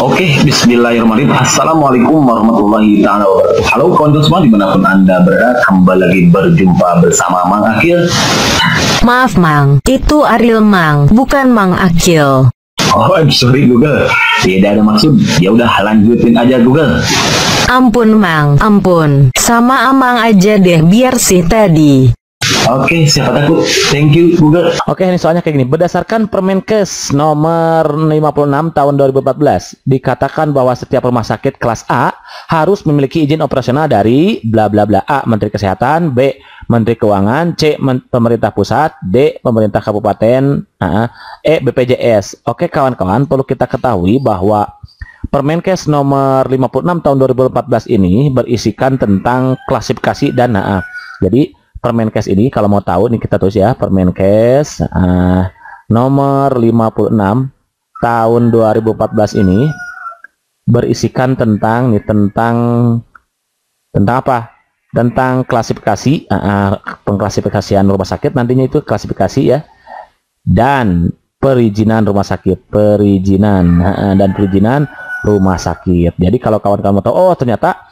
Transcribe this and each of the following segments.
Oke, bismillahirrahmanirrahim. Assalamualaikum warahmatullahi taala wabarakatuh. Halo kawan semua dimanapun anda berada, kembali lagi berjumpa bersama Mang Akil. Maaf Mang, itu Ariel Mang, bukan Mang Akil. Oh, sorry Google, tidak ada maksud. Ya udah lanjutin aja Google. Ampun Mang, ampun. Sama Amang aja deh, biar sih tadi. Oke, siapa takut? Thank you Google. Oke, ini soalnya kayak gini. Berdasarkan Permenkes nomor 56 tahun 2014, dikatakan bahwa setiap rumah sakit kelas A harus memiliki izin operasional dari bla bla bla. A. Menteri Kesehatan, B. Menteri Keuangan, C. Pemerintah Pusat, D. Pemerintah Kabupaten, E. BPJS. Oke kawan-kawan, perlu kita ketahui bahwa Permenkes nomor 56 tahun 2014 ini berisikan tentang klasifikasi dana. Jadi Permenkes ini kalau mau tahu nih kita tulis ya, Permenkes nomor 56 tahun 2014 ini berisikan tentang apa? Tentang klasifikasi, pengklasifikasian rumah sakit nantinya itu klasifikasi ya, dan perizinan rumah sakit, perizinan rumah sakit. Jadi kalau kawan-kawan mau tahu, oh ternyata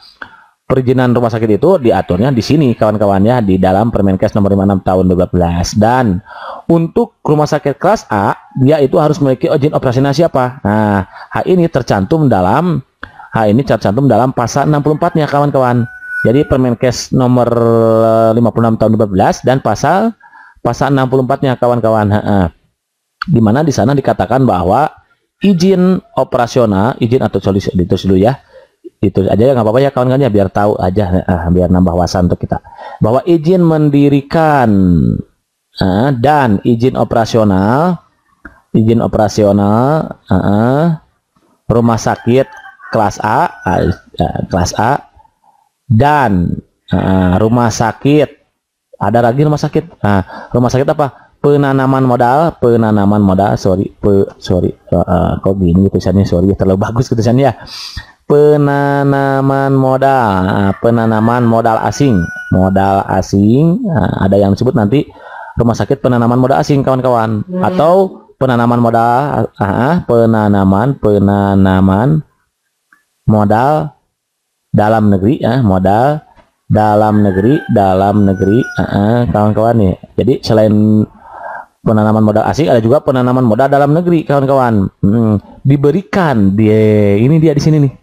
perizinan rumah sakit itu diaturnya di sini kawan-kawannya di dalam Permenkes nomor 56 tahun 2012. Dan untuk rumah sakit kelas A dia itu harus memiliki izin operasional siapa? Nah, hal ini tercantum dalam pasal 64-nya kawan-kawan. Jadi Permenkes nomor 56 tahun 2012 dan pasal 64-nya kawan-kawan. Di mana di sana dikatakan bahwa izin operasional, izin atau ditulis dulu ya. Itu aja ya, nggak apa-apa ya kawan-kawan ya, biar tahu aja, biar nambah wawasan untuk kita bahwa izin mendirikan dan izin operasional rumah sakit kelas A dan rumah sakit, ada lagi rumah sakit, rumah sakit apa, penanaman modal, kok gini tulisannya, sorry terlalu bagus tulisannya ya. Penanaman modal asing, ada yang disebut nanti rumah sakit penanaman modal asing kawan-kawan, atau penanaman modal modal dalam negeri, modal dalam negeri kawan-kawan nih. Jadi selain penanaman modal asing ada juga penanaman modal dalam negeri kawan-kawan. Diberikan ini dia di sini nih.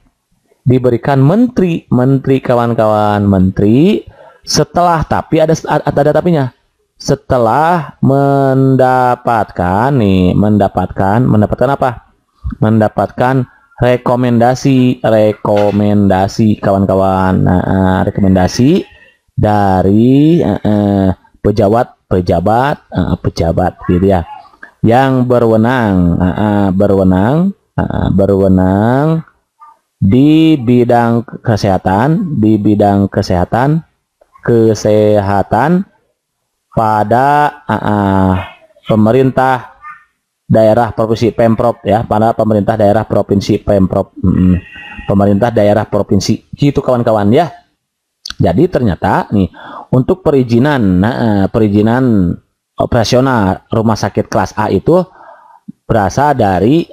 Diberikan menteri kawan-kawan, menteri setelah, tapi ada tapinya, setelah mendapatkan apa? Mendapatkan rekomendasi kawan-kawan. Rekomendasi dari pejabat gitu ya, yang berwenang di bidang kesehatan pada pemerintah daerah provinsi Pemprov ya, pada pemerintah daerah provinsi Pemprov, pemerintah daerah provinsi gitu kawan-kawan ya. Jadi ternyata nih untuk perizinan operasional rumah sakit kelas A itu berasal dari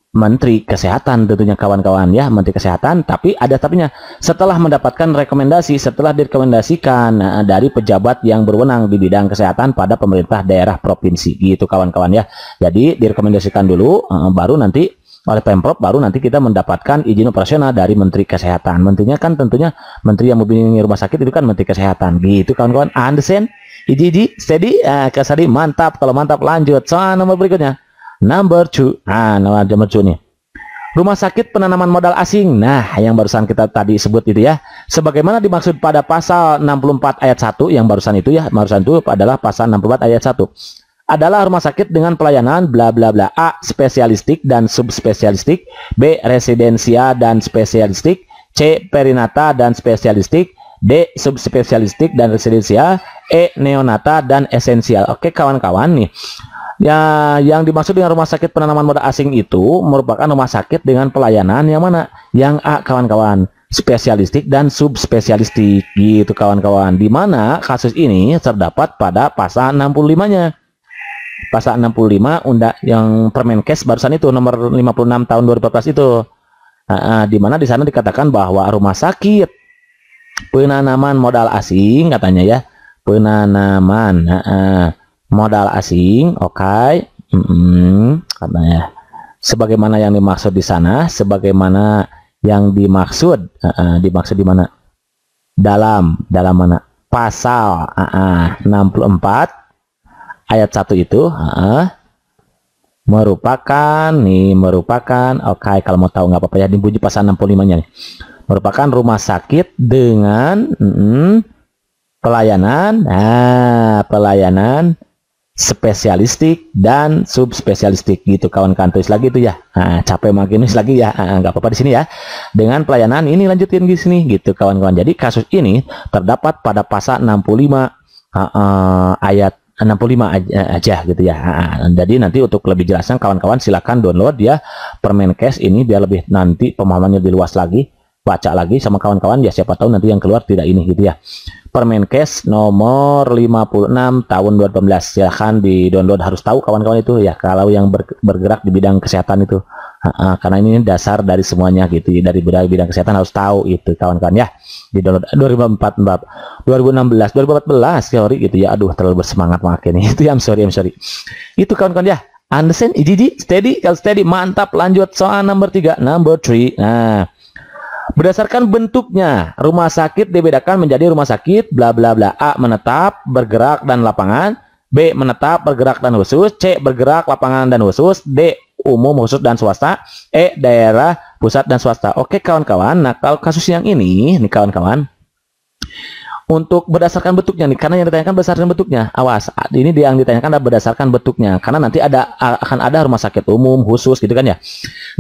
Menteri Kesehatan tentunya kawan-kawan ya, Menteri Kesehatan, tapi ada tapinya, setelah mendapatkan rekomendasi, setelah direkomendasikan dari pejabat yang berwenang di bidang kesehatan pada pemerintah daerah provinsi gitu kawan-kawan ya. Jadi direkomendasikan dulu, baru nanti oleh Pemprov, baru nanti kita mendapatkan izin operasional dari Menteri Kesehatan. Menterinya kan tentunya menteri yang membimbing rumah sakit itu kan Menteri Kesehatan gitu kawan-kawan. Understand? Steady, kesadi, mantap. Kalau mantap lanjut soal nomor berikutnya. Number 2 nih, rumah sakit penanaman modal asing. Nah, yang barusan kita tadi sebut itu ya, sebagaimana dimaksud pada pasal 64 ayat 1 yang barusan itu ya, barusan itu adalah pasal 64 ayat 1, adalah rumah sakit dengan pelayanan bla bla bla. A. Spesialistik dan subspesialistik, B. Residensial dan spesialistik, C. Perinata dan spesialistik, D. Subspesialistik dan residensial, E. Neonata dan esensial. Oke kawan-kawan nih, ya, yang dimaksud dengan rumah sakit penanaman modal asing itu merupakan rumah sakit dengan pelayanan yang mana? Yang A kawan-kawan, spesialistik dan subspesialistik gitu kawan-kawan. Di mana kasus ini terdapat pada pasal 65-nya. Pasal 65 undang yang Permenkes barusan itu nomor 56 tahun 2014 itu. Di mana di sana dikatakan bahwa rumah sakit penanaman modal asing katanya ya, penanaman modal asing, oke. Katanya sebagaimana yang dimaksud di sana, sebagaimana yang dimaksud di mana? Dalam mana? Pasal 64 ayat 1 itu merupakan oke, kalau mau tahu nggak apa-apa ya, dibunyi pasal 65-nya nih. Merupakan rumah sakit dengan pelayanan spesialistik dan subspesialistik gitu, kawan-kawan. Tulis lagi itu ya. Capek makin nulis lagi ya. Nggak apa-apa di sini ya. Dengan pelayanan ini lanjutin di sini gitu, kawan-kawan. Jadi kasus ini terdapat pada pasal 65 ayat 65 aja gitu ya. Jadi nanti untuk lebih jelasnya kawan-kawan silakan download ya Permenkes ini biar lebih nanti pemahamannya lebih luas lagi, baca lagi sama kawan-kawan ya, siapa tahu nanti yang keluar tidak ini gitu ya. Permenkes nomor 56 tahun 2018, silahkan di download, harus tahu kawan-kawan itu ya kalau yang bergerak di bidang kesehatan itu, karena ini dasar dari semuanya gitu, dari bidang kesehatan harus tahu itu kawan-kawan ya. Di download 2014 sorry gitu ya, aduh terlalu bersemangat makin itu ya, I'm sorry itu kawan-kawan ya. Understand, steady, kalau steady mantap. Lanjut soal number 3. Nah, berdasarkan bentuknya, rumah sakit dibedakan menjadi rumah sakit bla bla bla. A. Menetap, bergerak dan lapangan. B. Menetap, bergerak dan khusus. C. Bergerak, lapangan dan khusus. D. Umum, khusus dan swasta. E. Daerah, pusat dan swasta. Oke kawan-kawan. Nah kalau kasus yang ini nih kawan-kawan, untuk berdasarkan bentuknya nih, karena yang ditanyakan berdasarkan bentuknya, awas, ini yang ditanyakan adalah berdasarkan bentuknya, karena nanti akan ada rumah sakit umum, khusus gitu kan ya.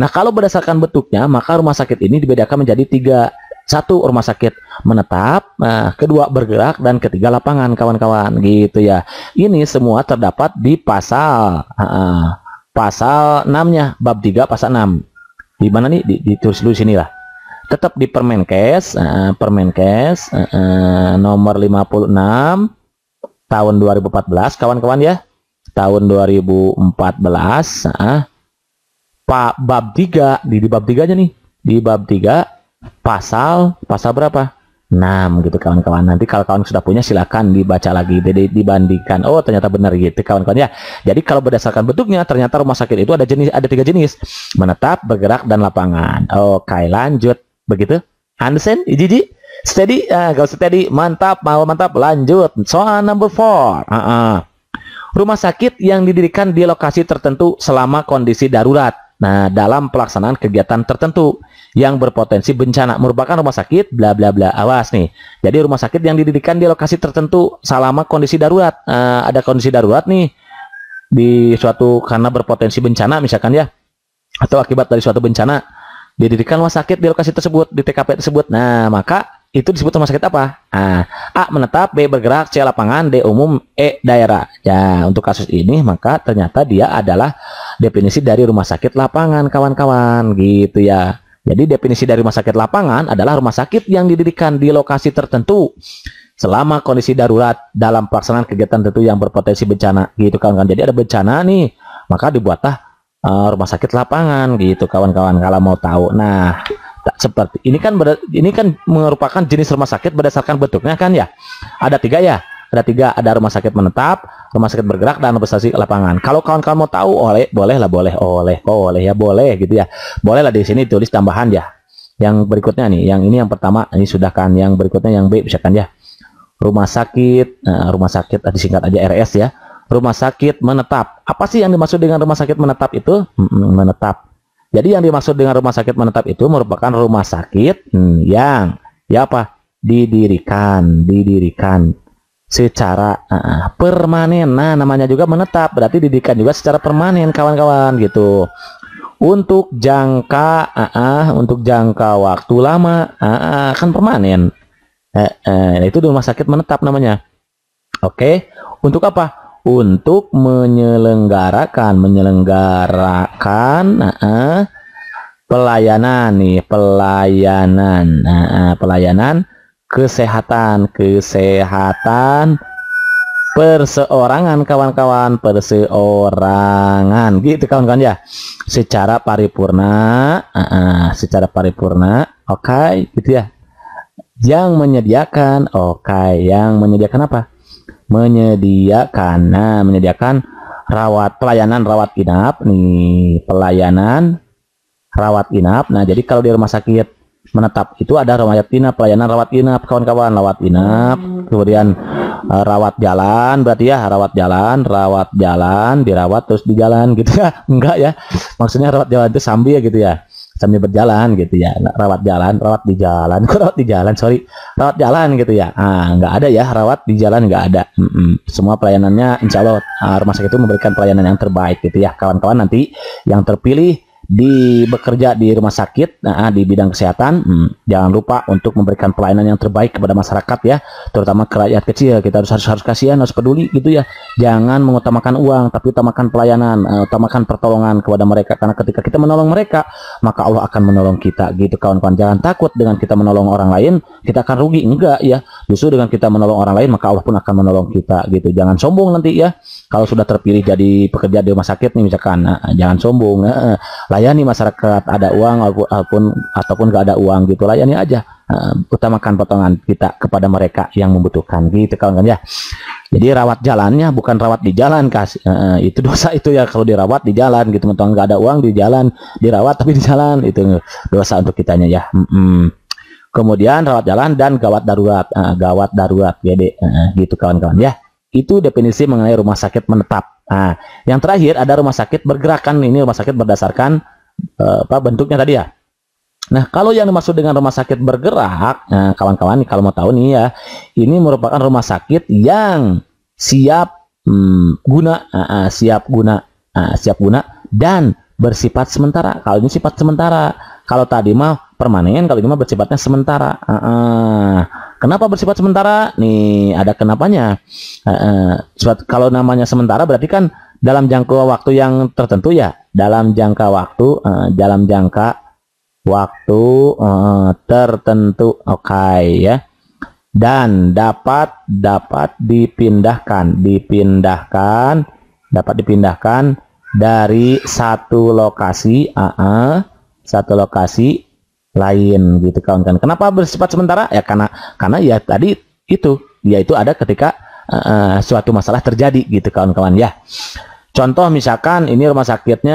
Nah kalau berdasarkan bentuknya, maka rumah sakit ini dibedakan menjadi 3. 1. Rumah sakit menetap, 2. Bergerak, dan 3. Lapangan kawan-kawan gitu ya. Ini semua terdapat di pasal 6-nya, bab 3 pasal 6. Di mana nih? Ditulis dulu sini lah. Tetap di Permenkes nomor 56 tahun 2014 kawan-kawan ya, tahun 2014 bab 3 di bab 3 aja nih, di bab 3 pasal berapa? 6 gitu kawan-kawan. Nanti kalau kawan sudah punya silakan dibaca lagi, dibandingkan. Oh ternyata benar gitu kawan-kawan ya. Jadi kalau berdasarkan bentuknya ternyata rumah sakit itu ada 3 jenis, menetap, bergerak, dan lapangan. Oke lanjut begitu. Understand? Steady, kalau steady mantap, mau mantap. Lanjut soal number 4. Rumah sakit yang didirikan di lokasi tertentu selama kondisi darurat. Nah, dalam pelaksanaan kegiatan tertentu yang berpotensi bencana merupakan rumah sakit bla bla bla. Awas nih. Jadi rumah sakit yang didirikan di lokasi tertentu selama kondisi darurat. Ada kondisi darurat nih di suatu karena berpotensi bencana misalkan ya, atau akibat dari suatu bencana, didirikan rumah sakit di lokasi tersebut, di TKP tersebut. Nah, maka itu disebut rumah sakit apa? A. Menetap, B. Bergerak, C. Lapangan, D. Umum, E. Daerah. Ya, untuk kasus ini maka ternyata dia adalah definisi dari rumah sakit lapangan kawan-kawan gitu ya. Jadi definisi dari rumah sakit lapangan adalah rumah sakit yang didirikan di lokasi tertentu selama kondisi darurat dalam pelaksanaan kegiatan tertentu yang berpotensi bencana gitu kawan-kawan. Jadi ada bencana nih, maka dibuatlah rumah sakit lapangan gitu kawan-kawan kalau mau tahu. Nah seperti ini kan merupakan jenis rumah sakit berdasarkan bentuknya kan ya. Ada 3 ya, ada rumah sakit menetap, rumah sakit bergerak, dan rumah sakit lapangan. Kalau kawan-kawan mau tahu boleh gitu ya, boleh lah di sini tulis tambahan ya. Yang berikutnya nih, yang ini yang pertama ini sudah kan, yang berikutnya yang B misalkan ya, rumah sakit disingkat aja RS ya. Rumah sakit menetap. Apa sih yang dimaksud dengan rumah sakit menetap itu? Menetap. Jadi yang dimaksud dengan rumah sakit menetap itu merupakan rumah sakit yang ya apa? Didirikan secara permanen. Nah, namanya juga menetap, berarti didirikan juga secara permanen kawan-kawan gitu. Untuk jangka waktu lama, kan permanen. Itu rumah sakit menetap namanya. Oke. Untuk apa? Untuk menyelenggarakan pelayanan kesehatan perseorangan kawan-kawan, perseorangan gitu kawan-kawan ya, secara paripurna, secara paripurna, oke, gitu ya. Yang menyediakan, oke, yang menyediakan apa? Menyediakan, nah, menyediakan pelayanan rawat inap nih, pelayanan rawat inap. Nah, jadi kalau di rumah sakit menetap itu ada rawat inap, pelayanan rawat inap kawan-kawan, rawat inap, kemudian rawat jalan, berarti ya rawat jalan, dirawat terus di jalan gitu ya, enggak ya, maksudnya rawat jalan itu sambil gitu ya, sambil berjalan gitu ya, rawat jalan, rawat di jalan, kok rawat di jalan, sorry, rawat jalan gitu ya, enggak ada ya, rawat di jalan enggak ada. Semua pelayanannya insya Allah rumah sakit itu memberikan pelayanan yang terbaik gitu ya kawan-kawan. Nanti yang terpilih bekerja di rumah sakit, di bidang kesehatan, jangan lupa untuk memberikan pelayanan yang terbaik kepada masyarakat ya, terutama ke rakyat kecil. Kita harus kasihan, harus peduli gitu ya. Jangan mengutamakan uang, tapi utamakan pelayanan, utamakan pertolongan kepada mereka, karena ketika kita menolong mereka, maka Allah akan menolong kita gitu kawan-kawan. Jangan takut dengan kita menolong orang lain kita akan rugi, enggak ya. Justru dengan kita menolong orang lain, maka Allah pun akan menolong kita gitu. Jangan sombong nanti ya. Kalau sudah terpilih jadi pekerja di rumah sakit nih misalkan, jangan sombong. Layani masyarakat, ada uang ataupun gak ada uang gitu, layani aja, utamakan potongan kita kepada mereka yang membutuhkan gitu kawan-kawan ya. Jadi rawat jalannya bukan rawat di jalan, itu dosa itu ya, kalau dirawat di jalan gitu, teman-teman gak ada uang di jalan, dirawat tapi di jalan, itu dosa untuk kitanya ya. Kemudian rawat jalan dan gawat darurat, GD, gitu kawan-kawan ya. Itu definisi mengenai rumah sakit menetap. Nah, yang terakhir ada rumah sakit bergerakan. Ini rumah sakit berdasarkan bentuknya tadi ya. Nah, kalau yang dimaksud dengan rumah sakit bergerak, kawan-kawan kalau mau tahu nih ya, ini merupakan rumah sakit yang siap guna dan bersifat sementara. Kalau ini sifat sementara, kalau tadi mah permanen, kalau ini mah bersifatnya sementara. Kenapa bersifat sementara? Nih ada kenapanya. Kalau namanya sementara berarti kan dalam jangka waktu yang tertentu ya, dalam jangka waktu tertentu, oke ya. Dan dapat dipindahkan dari satu lokasi lain gitu kawan-kawan. Kenapa bersifat sementara? Ya karena ya tadi itu, yaitu ada ketika suatu masalah terjadi gitu kawan-kawan ya. Contoh misalkan ini rumah sakit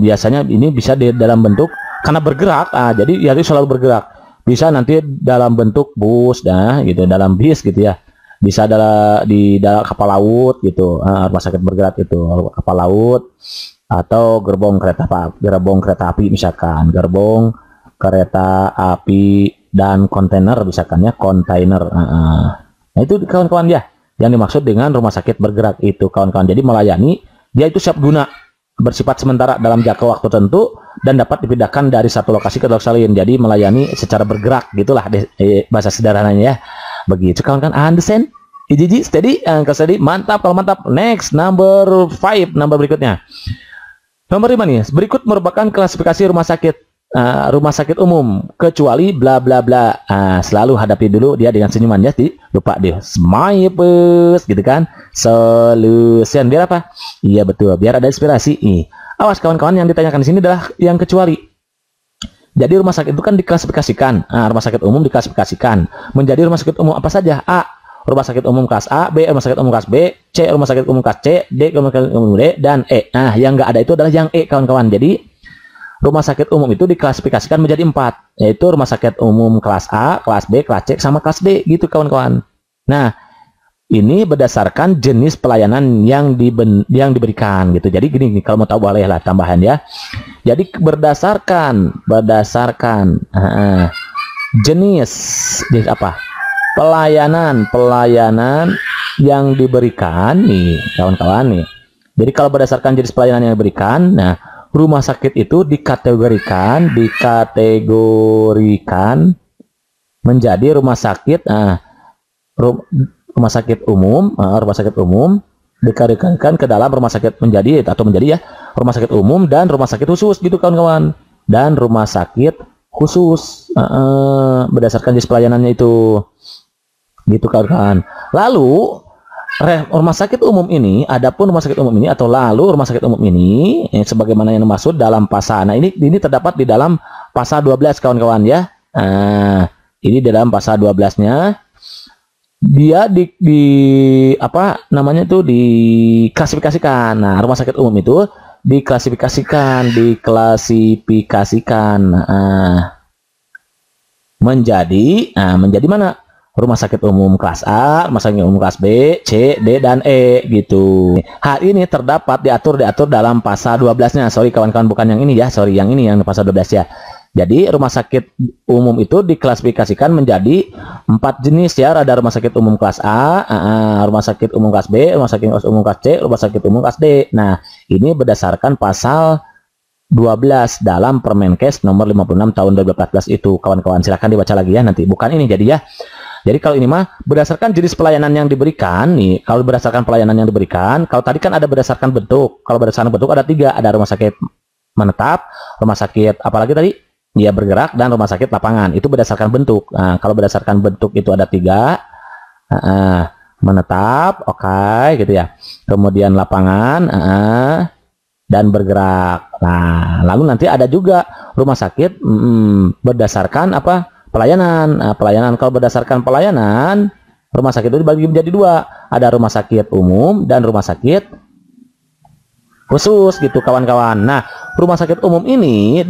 biasanya ini bisa di dalam bentuk karena bergerak, jadi ya itu selalu bergerak. Bisa nanti dalam bentuk bus gitu, dalam bis gitu ya. Bisa di dalam kapal laut gitu, rumah sakit bergerak itu kapal laut, atau gerbong kereta api misalkan, gerbong kereta api dan kontainer misalkan ya, kontainer. Nah itu kawan-kawan ya yang dimaksud dengan rumah sakit bergerak itu kawan-kawan. Jadi melayani, dia itu siap guna, bersifat sementara dalam jangka waktu tertentu dan dapat dipindahkan dari satu lokasi ke lokasi lain. Jadi melayani secara bergerak gitulah bahasa sederhananya ya. Begitu kawan-kawan, understand? Steady, mantap kalau mantap. Next, number 5, number berikutnya. Nomor 5 nih, berikut merupakan klasifikasi rumah sakit umum kecuali bla bla bla. Selalu hadapi dulu dia dengan senyuman ya, lupa dia smile gitu kan. Solution biar apa? Iya betul, biar ada inspirasi. Awas kawan-kawan, yang ditanyakan di sini adalah yang kecuali. Jadi rumah sakit itu kan diklasifikasikan. Rumah sakit umum diklasifikasikan menjadi rumah sakit umum apa saja. A, rumah sakit umum kelas A, B, rumah sakit umum kelas B, C, rumah sakit umum kelas C, D, rumah sakit umum D, dan E. Nah, yang nggak ada itu adalah yang E, kawan-kawan. Jadi, rumah sakit umum itu diklasifikasikan menjadi 4, yaitu rumah sakit umum kelas A, kelas B, kelas C, sama kelas D, gitu kawan-kawan. Nah, ini berdasarkan jenis pelayanan yang diberikan, gitu. Jadi gini, kalau mau tahu boleh lah tambahan ya. Jadi berdasarkan jenis apa? Pelayanan yang diberikan nih kawan-kawan nih. Jadi kalau berdasarkan jenis pelayanan yang diberikan, nah rumah sakit itu dikategorikan menjadi rumah sakit umum dikategorikan ke dalam rumah sakit menjadi ya rumah sakit umum dan rumah sakit khusus gitu kawan-kawan. Dan rumah sakit khusus berdasarkan jenis pelayanannya itu gitu kawan-kawan. Lalu rumah sakit umum ini, adapun rumah sakit umum ini atau lalu rumah sakit umum ini, sebagaimana yang dimaksud dalam pasal. Nah, ini terdapat di dalam pasal 12 kawan-kawan ya. Ini di dalam pasal 12-nya dia diklasifikasikan. Nah, rumah sakit umum itu diklasifikasikan menjadi mana? Rumah sakit umum kelas A, rumah sakit umum kelas B, C, D, dan E gitu. Hal ini diatur dalam pasal 12-nya. Sorry kawan-kawan, bukan yang ini ya. Sorry, yang ini yang pasal 12 ya. Jadi rumah sakit umum itu diklasifikasikan menjadi 4 jenis ya. Ada rumah sakit umum kelas A, rumah sakit umum kelas B, rumah sakit umum kelas C, rumah sakit umum kelas D. Nah, ini berdasarkan pasal 12 dalam Permenkes nomor 56 tahun 2014 itu. Kawan-kawan silakan dibaca lagi ya nanti. Bukan ini jadi ya. Jadi kalau ini mah berdasarkan jenis pelayanan yang diberikan nih. Kalau berdasarkan pelayanan yang diberikan, kalau tadi kan ada berdasarkan bentuk. Kalau berdasarkan bentuk ada 3, ada rumah sakit menetap, rumah sakit apalagi tadi? Ya bergerak, dan rumah sakit lapangan. Itu berdasarkan bentuk. Nah, kalau berdasarkan bentuk itu ada 3. Menetap, oke, gitu ya. Kemudian lapangan, dan bergerak. Nah, lalu nanti ada juga rumah sakit berdasarkan pelayanan. Pelayanan, kalau berdasarkan pelayanan, rumah sakit itu dibagi menjadi 2. Ada rumah sakit umum dan rumah sakit khusus gitu kawan-kawan. Nah, rumah sakit umum ini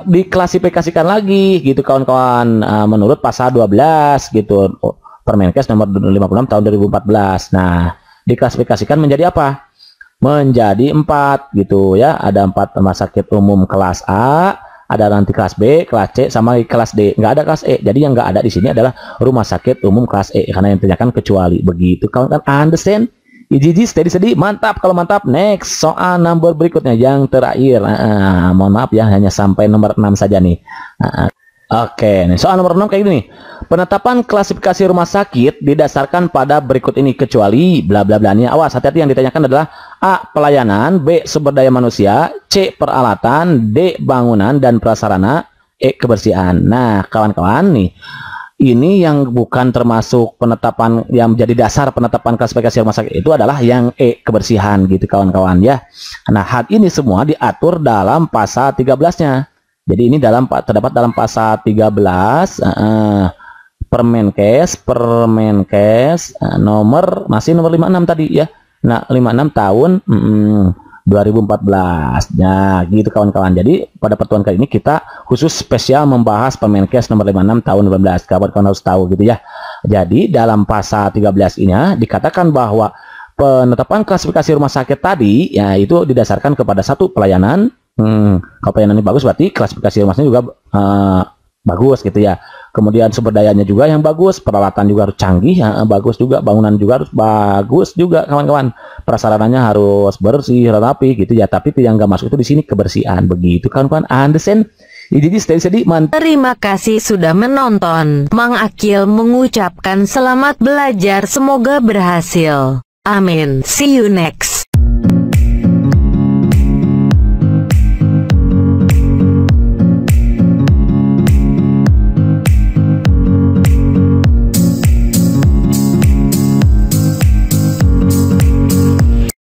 diklasifikasikan lagi gitu kawan-kawan, menurut pasal 12 gitu Permenkes nomor 56 tahun 2014. Nah, diklasifikasikan menjadi apa? Menjadi 4 gitu ya. Ada 4 rumah sakit umum kelas A, ada nanti kelas B, kelas C, sama kelas D. Nggak ada kelas E. Jadi yang nggak ada di sini adalah rumah sakit umum kelas E, karena yang ditanyakan kecuali. Begitu kawan-kawan, understand? Iji steady, mantap. Kalau mantap, next soal nomor berikutnya yang terakhir. Mohon maaf ya, hanya sampai nomor 6 saja nih. Oke, nih soal nomor 6 kayak gini. Penetapan klasifikasi rumah sakit didasarkan pada berikut ini kecuali bla bla bla. Nih awas, hati-hati, yang ditanyakan adalah A. Pelayanan, B. Sumber daya manusia, C. Peralatan, D. Bangunan dan prasarana, E. Kebersihan. Nah, kawan-kawan nih, ini yang bukan termasuk penetapan yang menjadi dasar penetapan klasifikasi rumah sakit itu adalah yang E. Kebersihan gitu kawan-kawan ya. Nah, hal ini semua diatur dalam pasal 13-nya. Jadi ini terdapat dalam pasal 13 Permenkes nomor 56 tadi ya. Nah, 56 tahun 2014. Nah, gitu kawan-kawan. Jadi pada pertemuan kali ini kita khusus spesial membahas Permenkes nomor 56 tahun 2012. Kawan-kawan harus tahu gitu ya. Jadi dalam pasal 13 ini dikatakan bahwa penetapan klasifikasi rumah sakit tadi ya itu didasarkan kepada satu pelayanan. Kalau pelayanannya bagus berarti klasifikasi rumah sakit juga bagus gitu ya. Kemudian sumber dayanya juga yang bagus, peralatan juga harus canggih, bagus juga, bangunan juga harus bagus juga kawan-kawan. Prasarananya harus bersih, rapi gitu ya. Tapi yang nggak masuk itu di sini kebersihan. Begitu kawan-kawan, understand? Jadi steady mantap. Terima kasih sudah menonton. Mang Akil mengucapkan selamat belajar, semoga berhasil. Amin. See you next.